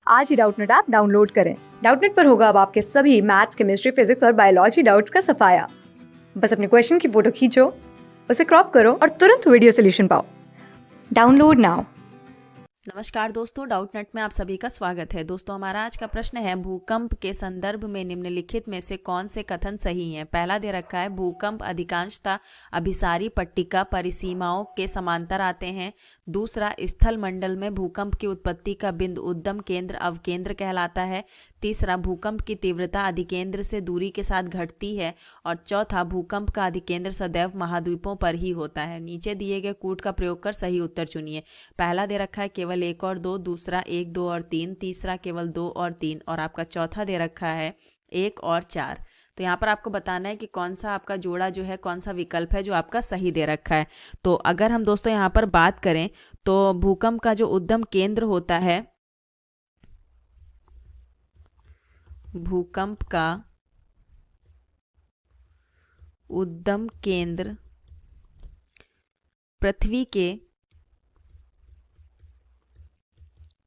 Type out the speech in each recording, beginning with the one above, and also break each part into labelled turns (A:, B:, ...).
A: आज ही Doubtnut app download करें। Doubtnut पर होगा अब आपके सभी मैथ्स, केमिस्ट्री, फिजिक्स और बायोलॉजी डाउट्स का सफाया। बस अपने क्वेश्चन की फोटो खींचो, उसे क्रॉप करो और तुरंत वीडियो सोल्यूशन पाओ। Download now.
B: नमस्कार दोस्तों, डाउटनेट में आप सभी का स्वागत है। दोस्तों, हमारा आज का प्रश्न है, भूकंप के संदर्भ में निम्नलिखित में से कौन से कथन सही हैं। पहला दे रखा है, भूकंप अधिकांशतः अभिसारी पट्टिका परिसीमाओं के समांतर आते हैं। दूसरा, स्थल मंडल में भूकंप की उत्पत्ति का बिंदु उद्गम केंद्र अवकेंद्र कहलाता है। तीसरा, भूकंप की तीव्रता अधिकेंद्र से दूरी के साथ घटती है। और चौथा, भूकंप का अधिकेंद्र सदैव महाद्वीपों पर ही होता है। नीचे दिए गए कूट का प्रयोग कर सही उत्तर चुनिए। पहला दे रखा है केवल 1 और 2, दूसरा 1, 2 और 3, तीसरा केवल 2 और 3 और आपका चौथा दे रखा है 1 और 4। तो यहाँ पर आपको बताना है कि कौन सा आपका जोड़ा जो है, कौन सा विकल्प है जो आपका सही दे रखा है। तो अगर हम दोस्तों यहाँ पर बात करें तो भूकंप का जो उद्गम केंद्र होता है, भूकंप का उद्गम केंद्र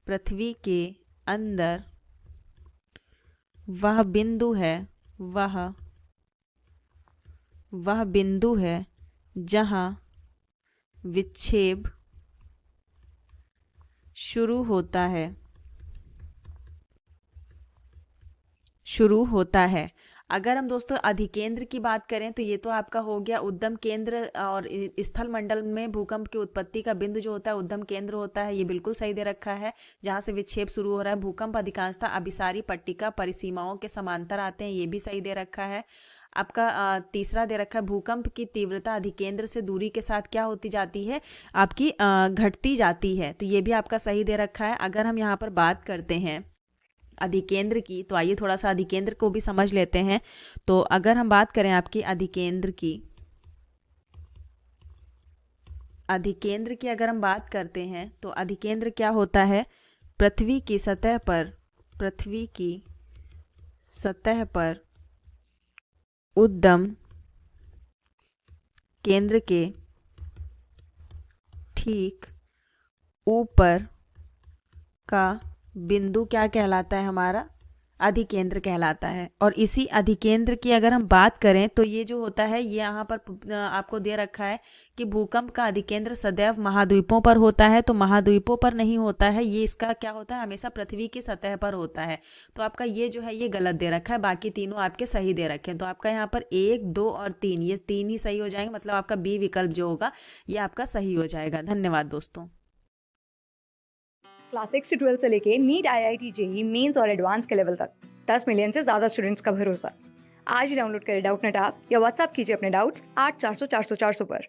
B: पृथ्वी के अंदर वह बिंदु है जहां विक्षेप शुरू होता है। अगर हम दोस्तों अधिकेंद्र की बात करें तो ये तो आपका हो गया उद्गम केंद्र, और स्थल मंडल में भूकंप की उत्पत्ति का बिंदु जो होता है उद्गम केंद्र होता है। ये बिल्कुल सही दे रखा है, जहां से विक्षेप शुरू हो रहा है। भूकंप अधिकांशतः अभिसारी पट्टिका परिसीमाओं के समांतर आते हैं, ये भी सही दे रखा है। आपका तीसरा दे रखा है, भूकंप की तीव्रता अधिकेंद्र से दूरी के साथ क्या होती जाती है, आपकी घटती जाती है। तो ये भी आपका सही दे रखा है। अगर हम यहाँ पर बात करते हैं अधिकेंद्र की, तो आइए थोड़ा सा अधिकेंद्र को भी समझ लेते हैं। तो अगर हम बात करें आपकी अधिकेंद्र की अगर हम बात करते हैं तो अधिकेंद्र क्या होता है, पृथ्वी की सतह पर उद्गम केंद्र के ठीक ऊपर का बिंदु क्या कहलाता है, हमारा अधिकेंद्र कहलाता है। और इसी अधिकेंद्र की अगर हम बात करें तो ये जो होता है, ये यहाँ पर आपको दे रखा है कि भूकंप का अधिकेंद्र सदैव महाद्वीपों पर होता है। तो महाद्वीपों पर नहीं होता है, ये इसका क्या होता है, हमेशा पृथ्वी की सतह पर होता है। तो आपका ये जो है ये गलत दे रखा है, बाकी तीनों आपके सही दे रखे हैं। तो आपका यहाँ पर 1, 2 और 3, ये 3 ही सही हो जाएंगे। मतलब आपका बी विकल्प जो होगा ये आपका सही हो जाएगा। धन्यवाद दोस्तों।
A: क्लास 6 से 12 से लेके नीट, IIT, JEE मेंस और एडवांस के लेवल तक 10 मिलियन से ज्यादा स्टूडेंट्स का भरोसा। आज ही डाउनलोड करें डाउटनेट ऐप या व्हाट्सएप कीजिए अपने डाउट्स 8400 400 400 पर।